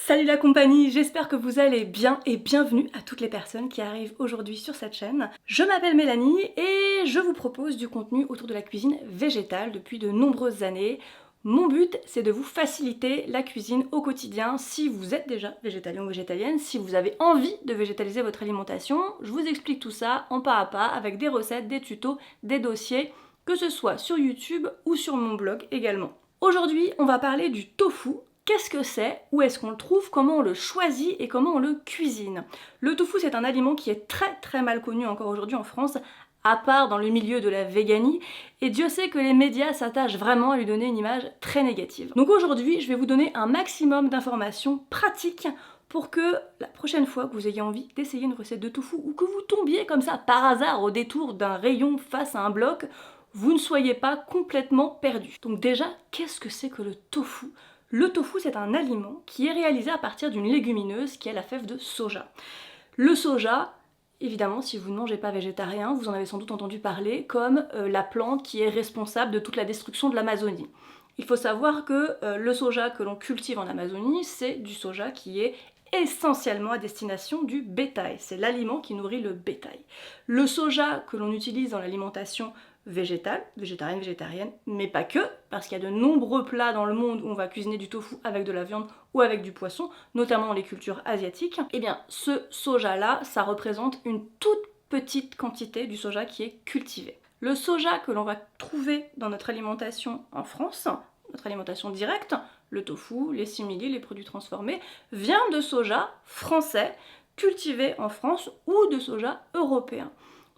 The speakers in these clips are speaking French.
Salut la compagnie, j'espère que vous allez bien et bienvenue à toutes les personnes qui arrivent aujourd'hui sur cette chaîne. Je m'appelle Mélanie et je vous propose du contenu autour de la cuisine végétale depuis de nombreuses années. Mon but, c'est de vous faciliter la cuisine au quotidien si vous êtes déjà végétalien ou végétalienne, si vous avez envie de végétaliser votre alimentation. Je vous explique tout ça en pas à pas avec des recettes, des tutos, des dossiers, que ce soit sur YouTube ou sur mon blog également. Aujourd'hui, on va parler du tofu. Qu'est-ce que c'est? Où est-ce qu'on le trouve? Comment on le choisit? Et comment on le cuisine? Le tofu, c'est un aliment qui est très mal connu encore aujourd'hui en France, à part dans le milieu de la véganie, et Dieu sait que les médias s'attachent vraiment à lui donner une image très négative. Donc aujourd'hui, je vais vous donner un maximum d'informations pratiques pour que la prochaine fois que vous ayez envie d'essayer une recette de tofu, ou que vous tombiez comme ça par hasard au détour d'un rayon face à un bloc, vous ne soyez pas complètement perdu. Donc déjà, qu'est-ce que c'est que le tofu? Le tofu, c'est un aliment qui est réalisé à partir d'une légumineuse qui est la fève de soja. Le soja, évidemment, si vous ne mangez pas végétarien, vous en avez sans doute entendu parler comme la plante qui est responsable de toute la destruction de l'Amazonie. Il faut savoir que le soja que l'on cultive en Amazonie, c'est du soja qui est essentiellement à destination du bétail. C'est l'aliment qui nourrit le bétail. Le soja que l'on utilise dans l'alimentation végétale, végétarienne, mais pas que, parce qu'il y a de nombreux plats dans le monde où on va cuisiner du tofu avec de la viande ou avec du poisson, notamment dans les cultures asiatiques. Et bien, ce soja-là, ça représente une toute petite quantité du soja qui est cultivé. Le soja que l'on va trouver dans notre alimentation en France, notre alimentation directe, le tofu, les simili, les produits transformés, vient de soja français cultivé en France ou de soja européen.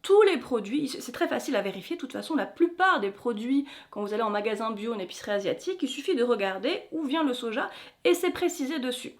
Tous les produits, c'est très facile à vérifier, de toute façon la plupart des produits, quand vous allez en magasin bio, en épicerie asiatique, il suffit de regarder où vient le soja et c'est précisé dessus.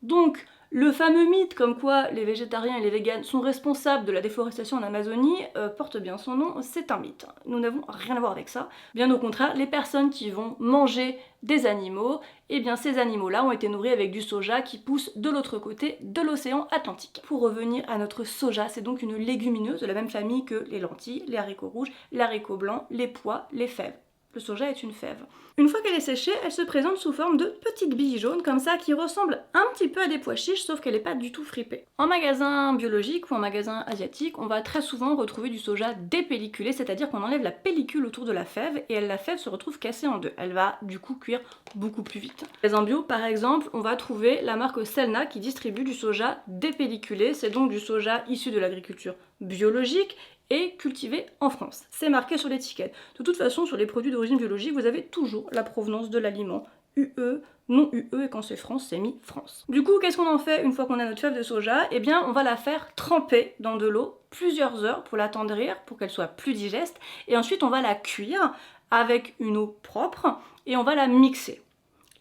Donc le fameux mythe comme quoi les végétariens et les véganes sont responsables de la déforestation en Amazonie porte bien son nom, c'est un mythe. Nous n'avons rien à voir avec ça. Bien au contraire, les personnes qui vont manger des animaux, eh bien ces animaux-là ont été nourris avec du soja qui pousse de l'autre côté de l'océan Atlantique. Pour revenir à notre soja, c'est donc une légumineuse de la même famille que les lentilles, les haricots rouges, les haricots blancs, les pois, les fèves. Le soja est une fève. Une fois qu'elle est séchée, elle se présente sous forme de petites billes jaunes comme ça qui ressemblent un petit peu à des pois chiches sauf qu'elle n'est pas du tout fripée. En magasin biologique ou en magasin asiatique, on va très souvent retrouver du soja dépelliculé, c'est-à-dire qu'on enlève la pellicule autour de la fève et la fève se retrouve cassée en deux. Elle va du coup cuire beaucoup plus vite. En magasin bio par exemple, on va trouver la marque Selna qui distribue du soja dépelliculé, c'est donc du soja issu de l'agriculture biologique et cultivé en France. C'est marqué sur l'étiquette. De toute façon, sur les produits d'origine biologique, vous avez toujours la provenance de l'aliment. UE, non UE, et quand c'est France, c'est mis France. Du coup, qu'est-ce qu'on en fait une fois qu'on a notre fève de soja? Eh bien, on va la faire tremper dans de l'eau plusieurs heures pour l'attendrir, pour qu'elle soit plus digeste, et ensuite on va la cuire avec une eau propre, et on va la mixer.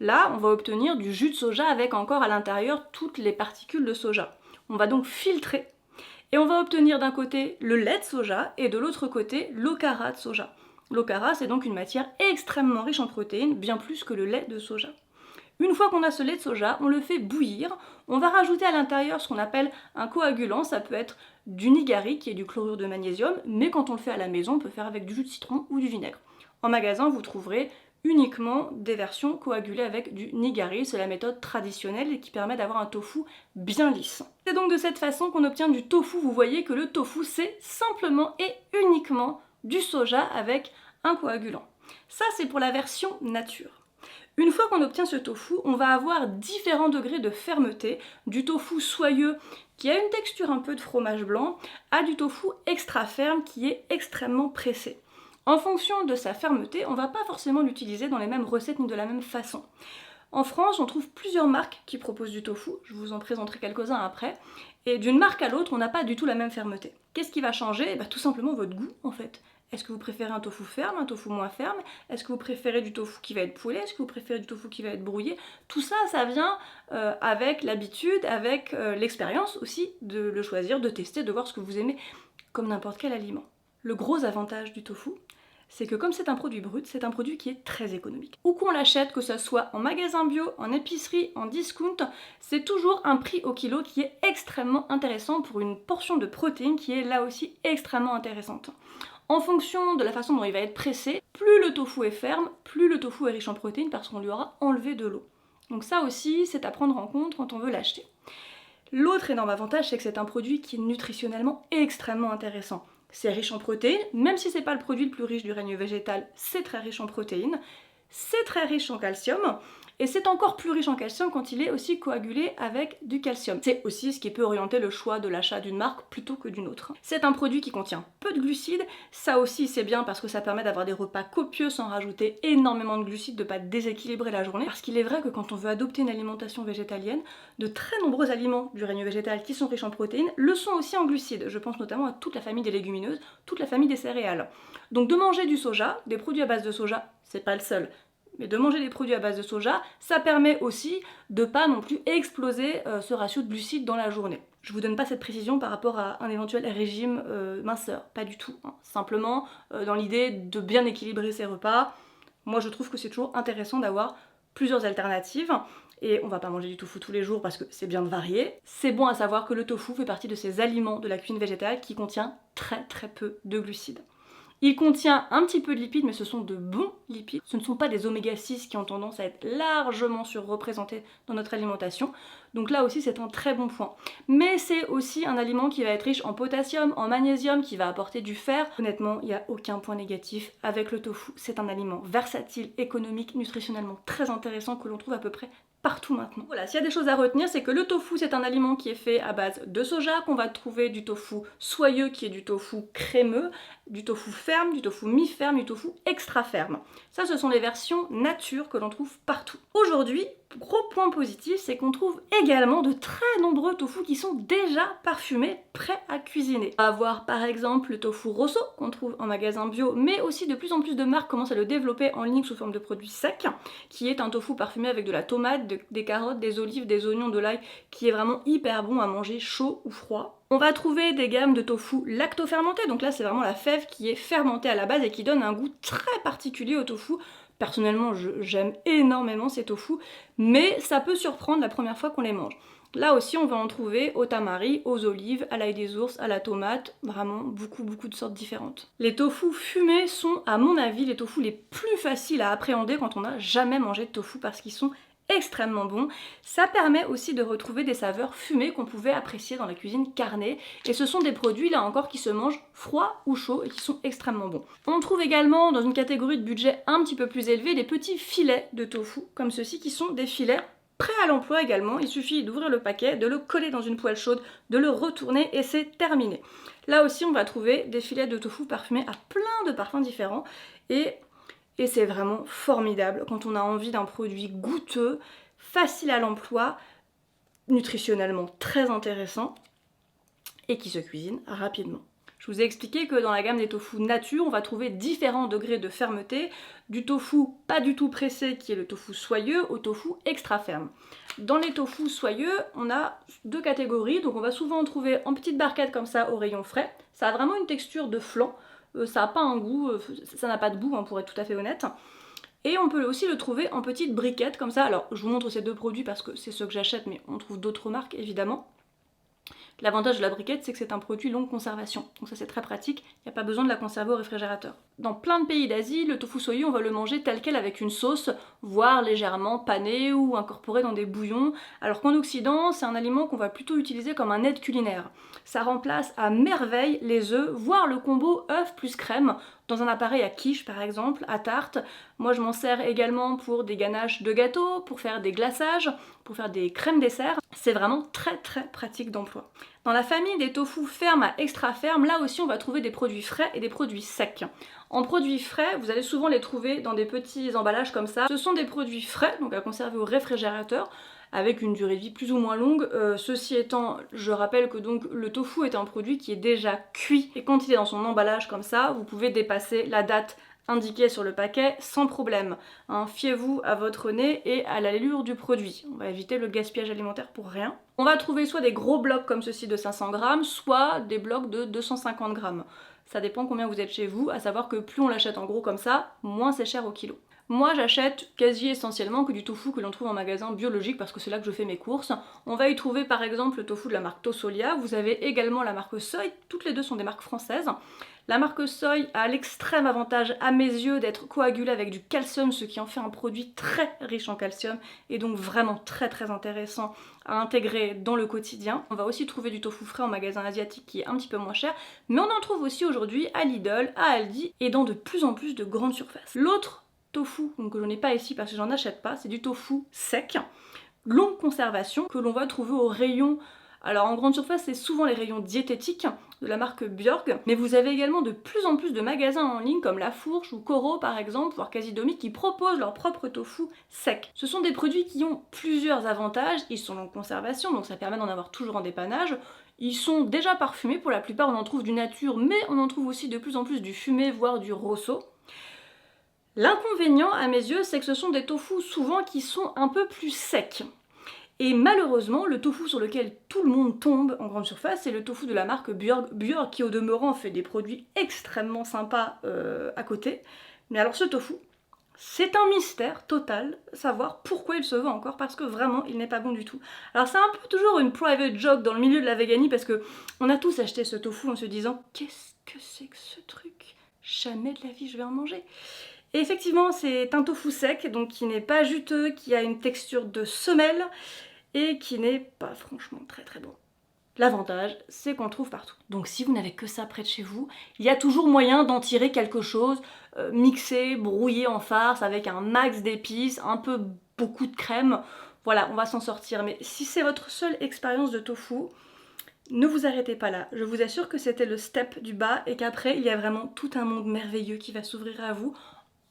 Là, on va obtenir du jus de soja avec encore à l'intérieur toutes les particules de soja. On va donc filtrer et on va obtenir d'un côté le lait de soja et de l'autre côté l'okara de soja. L'okara, c'est donc une matière extrêmement riche en protéines, bien plus que le lait de soja. Une fois qu'on a ce lait de soja, on le fait bouillir, on va rajouter à l'intérieur ce qu'on appelle un coagulant, ça peut être du nigari qui est du chlorure de magnésium, mais quand on le fait à la maison, on peut faire avec du jus de citron ou du vinaigre. En magasin, vous trouverez uniquement des versions coagulées avec du nigari, c'est la méthode traditionnelle qui permet d'avoir un tofu bien lisse. C'est donc de cette façon qu'on obtient du tofu. Vous voyez que le tofu c'est simplement et uniquement du soja avec un coagulant. Ça c'est pour la version nature. Une fois qu'on obtient ce tofu, on va avoir différents degrés de fermeté, du tofu soyeux qui a une texture un peu de fromage blanc, à du tofu extra ferme qui est extrêmement pressé. En fonction de sa fermeté, on ne va pas forcément l'utiliser dans les mêmes recettes ni de la même façon. En France, on trouve plusieurs marques qui proposent du tofu, je vous en présenterai quelques-uns après, et d'une marque à l'autre, on n'a pas du tout la même fermeté. Qu'est-ce qui va changer? Tout simplement votre goût en fait. Est-ce que vous préférez un tofu ferme, un tofu moins ferme? Est-ce que vous préférez du tofu qui va être poulet? Est-ce que vous préférez du tofu qui va être brouillé? Tout ça, ça vient avec l'habitude, avec l'expérience aussi de le choisir, de tester, de voir ce que vous aimez, comme n'importe quel aliment. Le gros avantage du tofu, c'est que comme c'est un produit brut, c'est un produit qui est très économique. Où qu'on l'achète, que ce soit en magasin bio, en épicerie, en discount, c'est toujours un prix au kilo qui est extrêmement intéressant pour une portion de protéines qui est là aussi extrêmement intéressante. En fonction de la façon dont il va être pressé, plus le tofu est ferme, plus le tofu est riche en protéines parce qu'on lui aura enlevé de l'eau. Donc ça aussi, c'est à prendre en compte quand on veut l'acheter. L'autre énorme avantage, c'est que c'est un produit qui est nutritionnellement extrêmement intéressant. C'est riche en protéines, même si c'est pas le produit le plus riche du règne végétal, c'est très riche en protéines. C'est très riche en calcium, et c'est encore plus riche en calcium quand il est aussi coagulé avec du calcium. C'est aussi ce qui peut orienter le choix de l'achat d'une marque plutôt que d'une autre. C'est un produit qui contient peu de glucides, ça aussi c'est bien parce que ça permet d'avoir des repas copieux sans rajouter énormément de glucides, de pas déséquilibrer la journée, parce qu'il est vrai que quand on veut adopter une alimentation végétalienne, de très nombreux aliments du règne végétal qui sont riches en protéines le sont aussi en glucides. Je pense notamment à toute la famille des légumineuses, toute la famille des céréales. Donc de manger du soja, des produits à base de soja, c'est pas le seul, mais de manger des produits à base de soja, ça permet aussi de pas non plus exploser ce ratio de glucides dans la journée. Je vous donne pas cette précision par rapport à un éventuel régime minceur, pas du tout. Hein. Simplement dans l'idée de bien équilibrer ses repas, moi je trouve que c'est toujours intéressant d'avoir plusieurs alternatives. Et on va pas manger du tofu tous les jours parce que c'est bien de varier. C'est bon à savoir que le tofu fait partie de ces aliments de la cuisine végétale qui contient très peu de glucides. Il contient un petit peu de lipides, mais ce sont de bons lipides. Ce ne sont pas des oméga 6 qui ont tendance à être largement surreprésentés dans notre alimentation. Donc là aussi, c'est un très bon point. Mais c'est aussi un aliment qui va être riche en potassium, en magnésium, qui va apporter du fer. Honnêtement, il n'y a aucun point négatif avec le tofu. C'est un aliment versatile, économique, nutritionnellement très intéressant que l'on trouve à peu près partout maintenant. Voilà, s'il y a des choses à retenir, c'est que le tofu, c'est un aliment qui est fait à base de soja, qu'on va trouver du tofu soyeux, qui est du tofu crémeux, du tofu ferme, du tofu mi-ferme, du tofu extra ferme. Ça, ce sont les versions nature que l'on trouve partout. Aujourd'hui, gros point positif, c'est qu'on trouve également de très nombreux tofu qui sont déjà parfumés, prêts à cuisiner. On va avoir par exemple le tofu rosso qu'on trouve en magasin bio, mais aussi de plus en plus de marques commencent à le développer en ligne sous forme de produits secs, qui est un tofu parfumé avec de la tomate, des carottes, des olives, des oignons, de l'ail, qui est vraiment hyper bon à manger chaud ou froid. On va trouver des gammes de tofu lacto-fermenté, donc là c'est vraiment la fève qui est fermentée à la base et qui donne un goût très particulier au tofu. Personnellement, j'aime énormément ces tofu, mais ça peut surprendre la première fois qu'on les mange. Là aussi, on va en trouver au tamari, aux olives, à l'ail des ours, à la tomate, vraiment beaucoup de sortes différentes. Les tofu fumés sont, à mon avis, les tofu les plus faciles à appréhender quand on n'a jamais mangé de tofu parce qu'ils sont extrêmement bons. Ça permet aussi de retrouver des saveurs fumées qu'on pouvait apprécier dans la cuisine carnée, et ce sont des produits là encore qui se mangent froid ou chaud et qui sont extrêmement bons. On trouve également dans une catégorie de budget un petit peu plus élevé des petits filets de tofu comme ceux-ci qui sont des filets prêts à l'emploi également. Il suffit d'ouvrir le paquet, de le coller dans une poêle chaude, de le retourner et c'est terminé. Là aussi on va trouver des filets de tofu parfumés à plein de parfums différents et c'est vraiment formidable quand on a envie d'un produit goûteux, facile à l'emploi, nutritionnellement très intéressant et qui se cuisine rapidement. Je vous ai expliqué que dans la gamme des tofu nature, on va trouver différents degrés de fermeté, du tofu pas du tout pressé qui est le tofu soyeux au tofu extra ferme. Dans les tofu soyeux, on a deux catégories, donc on va souvent en trouver en petites barquettes comme ça au rayon frais. Ça a vraiment une texture de flan. Ça n'a pas un goût, ça n'a pas de goût hein, pour être tout à fait honnête. Et on peut aussi le trouver en petites briquettes comme ça. Alors je vous montre ces deux produits parce que c'est ceux que j'achète, mais on trouve d'autres marques évidemment. L'avantage de la briquette, c'est que c'est un produit longue conservation. Donc ça c'est très pratique, il n'y a pas besoin de la conserver au réfrigérateur. Dans plein de pays d'Asie, le tofu soyeux, on va le manger tel quel avec une sauce, voire légèrement pané ou incorporé dans des bouillons. Alors qu'en Occident, c'est un aliment qu'on va plutôt utiliser comme un aide culinaire. Ça remplace à merveille les œufs, voire le combo œuf plus crème, dans un appareil à quiche par exemple, à tarte. Moi je m'en sers également pour des ganaches de gâteaux, pour faire des glaçages, pour faire des crèmes dessert. C'est vraiment très pratique d'emploi. Dans la famille des tofu fermes à extra ferme, là aussi on va trouver des produits frais et des produits secs. En produits frais, vous allez souvent les trouver dans des petits emballages comme ça. Ce sont des produits frais, donc à conserver au réfrigérateur, avec une durée de vie plus ou moins longue. Ceci étant, je rappelle que donc le tofu est un produit qui est déjà cuit, et quand il est dans son emballage comme ça, vous pouvez dépasser la date indiquée sur le paquet sans problème. Hein, fiez-vous à votre nez et à l'allure du produit. On va éviter le gaspillage alimentaire pour rien. On va trouver soit des gros blocs comme ceci de 500 grammes, soit des blocs de 250 grammes. Ça dépend combien vous êtes chez vous, à savoir que plus on l'achète en gros comme ça, moins c'est cher au kilo. Moi j'achète quasi essentiellement que du tofu que l'on trouve en magasin biologique parce que c'est là que je fais mes courses. On va y trouver par exemple le tofu de la marque Tosolia, vous avez également la marque Seuil, toutes les deux sont des marques françaises. La marque Soy a l'extrême avantage à mes yeux d'être coagulé avec du calcium, ce qui en fait un produit très riche en calcium et donc vraiment très intéressant à intégrer dans le quotidien. On va aussi trouver du tofu frais en magasin asiatique qui est un petit peu moins cher, mais on en trouve aussi aujourd'hui à Lidl, à Aldi et dans de plus en plus de grandes surfaces. L'autre tofu, donc que je n'ai pas ici parce que j'en achète pas, c'est du tofu sec, longue conservation, que l'on va trouver au rayon. Alors en grande surface, c'est souvent les rayons diététiques de la marque Björg, mais vous avez également de plus en plus de magasins en ligne comme La Fourche ou Koro par exemple, voire Casidomi, qui proposent leur propre tofu sec. Ce sont des produits qui ont plusieurs avantages, ils sont en conservation, donc ça permet d'en avoir toujours en dépannage. Ils sont déjà parfumés, pour la plupart on en trouve du nature, mais on en trouve aussi de plus en plus du fumé, voire du rosso. L'inconvénient à mes yeux, c'est que ce sont des tofus souvent qui sont un peu plus secs. Et malheureusement, le tofu sur lequel tout le monde tombe en grande surface, c'est le tofu de la marque Björg qui au demeurant fait des produits extrêmement sympas à côté. Mais alors ce tofu, c'est un mystère total, savoir pourquoi il se vend encore, parce que vraiment, il n'est pas bon du tout. Alors c'est un peu toujours une private joke dans le milieu de la véganie, parce que on a tous acheté ce tofu en se disant « Qu'est-ce que c'est que ce truc? Jamais de la vie je vais en manger !» Et effectivement, c'est un tofu sec, donc qui n'est pas juteux, qui a une texture de semelle, et qui n'est pas franchement très bon. L'avantage, c'est qu'on le trouve partout. Donc si vous n'avez que ça près de chez vous, il y a toujours moyen d'en tirer quelque chose, mixé, brouillé en farce, avec un max d'épices, un peu beaucoup de crème. Voilà, on va s'en sortir. Mais si c'est votre seule expérience de tofu, ne vous arrêtez pas là. Je vous assure que c'était le step du bas et qu'après, il y a vraiment tout un monde merveilleux qui va s'ouvrir à vous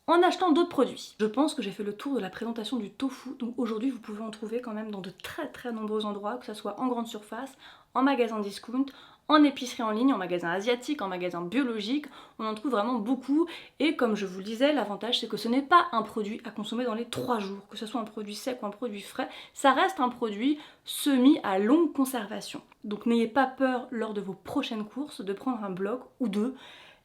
en achetant d'autres produits. Je pense que j'ai fait le tour de la présentation du tofu, donc aujourd'hui vous pouvez en trouver quand même dans de très nombreux endroits, que ce soit en grande surface, en magasin discount, en épicerie en ligne, en magasin asiatique, en magasin biologique, on en trouve vraiment beaucoup et comme je vous le disais, l'avantage c'est que ce n'est pas un produit à consommer dans les 3 jours, que ce soit un produit sec ou un produit frais, ça reste un produit semi à longue conservation. Donc n'ayez pas peur lors de vos prochaines courses de prendre un bloc ou deux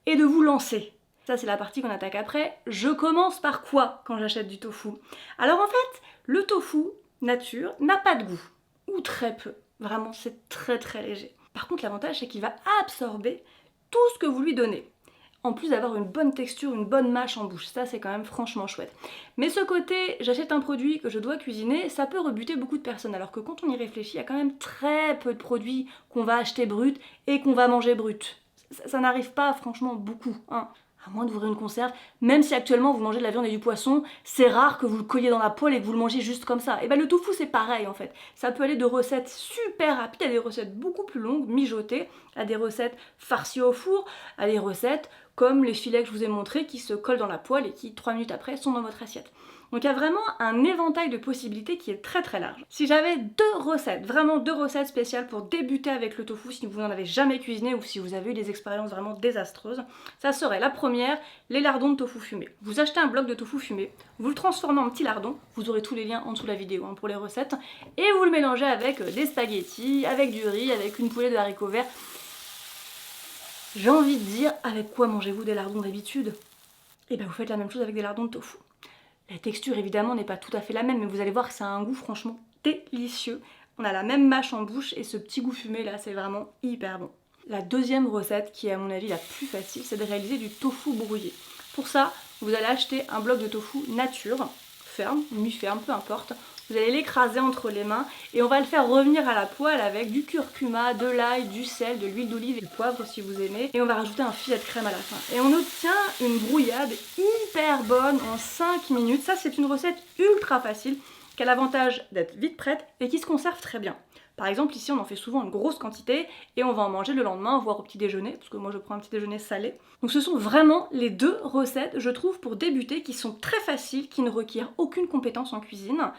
et de vous lancer. Ça c'est la partie qu'on attaque après. Je commence par quoi quand j'achète du tofu? Alors en fait, le tofu nature n'a pas de goût, ou très peu. Vraiment, c'est très léger. Par contre, l'avantage c'est qu'il va absorber tout ce que vous lui donnez. En plus d'avoir une bonne texture, une bonne mâche en bouche, ça c'est quand même franchement chouette. Mais ce côté, j'achète un produit que je dois cuisiner, ça peut rebuter beaucoup de personnes, alors que quand on y réfléchit, il y a quand même très peu de produits qu'on va acheter brut et qu'on va manger brut. Ça n'arrive pas franchement beaucoup, hein. À moins d'ouvrir une conserve, même si actuellement vous mangez de la viande et du poisson, c'est rare que vous le colliez dans la poêle et que vous le mangez juste comme ça. Et ben le tofu c'est pareil en fait. Ça peut aller de recettes super rapides à des recettes beaucoup plus longues, mijotées, à des recettes farcies au four, à des recettes comme les filets que je vous ai montrés qui se collent dans la poêle et qui 3 minutes après sont dans votre assiette. Donc il y a vraiment un éventail de possibilités qui est très large. Si j'avais vraiment deux recettes spéciales pour débuter avec le tofu, si vous n'en avez jamais cuisiné ou si vous avez eu des expériences vraiment désastreuses, ça serait la première, les lardons de tofu fumé. Vous achetez un bloc de tofu fumé, vous le transformez en petits lardons, vous aurez tous les liens en dessous de la vidéo hein, pour les recettes, et vous le mélangez avec des spaghettis, avec du riz, avec une poêlée de haricots verts. J'ai envie de dire, avec quoi mangez-vous des lardons d'habitude? Et bien vous faites la même chose avec des lardons de tofu. La texture évidemment n'est pas tout à fait la même, mais vous allez voir que ça a un goût franchement délicieux. On a la même mâche en bouche et ce petit goût fumé là, c'est vraiment hyper bon. La deuxième recette, qui est à mon avis la plus facile, c'est de réaliser du tofu brouillé. Pour ça, vous allez acheter un bloc de tofu nature, ferme, mi-ferme, peu importe. Vous allez l'écraser entre les mains et on va le faire revenir à la poêle avec du curcuma, de l'ail, du sel, de l'huile d'olive et du poivre si vous aimez. Et on va rajouter un filet de crème à la fin. Et on obtient une brouillade hyper bonne en 5 minutes. Ça c'est une recette ultra facile qui a l'avantage d'être vite prête et qui se conserve très bien. Par exemple ici on en fait souvent une grosse quantité et on va en manger le lendemain, voire au petit déjeuner, parce que moi je prends un petit déjeuner salé. Donc ce sont vraiment les deux recettes, je trouve, pour débuter, qui sont très faciles, qui ne requièrent aucune compétence en cuisine.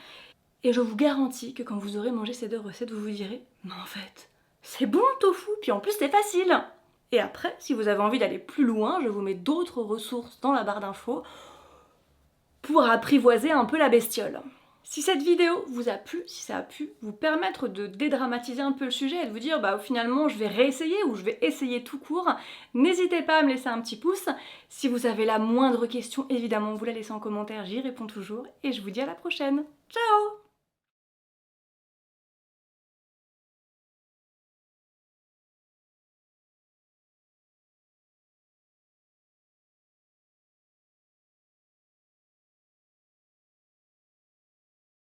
Et je vous garantis que quand vous aurez mangé ces deux recettes, vous vous direz « Mais en fait, c'est bon le tofu, puis en plus c'est facile !» Et après, si vous avez envie d'aller plus loin, je vous mets d'autres ressources dans la barre d'infos pour apprivoiser un peu la bestiole. Si cette vidéo vous a plu, si ça a pu vous permettre de dédramatiser un peu le sujet et de vous dire bah finalement je vais réessayer ou je vais essayer tout court, n'hésitez pas à me laisser un petit pouce. Si vous avez la moindre question, évidemment vous la laissez en commentaire, j'y réponds toujours et je vous dis à la prochaine. Ciao!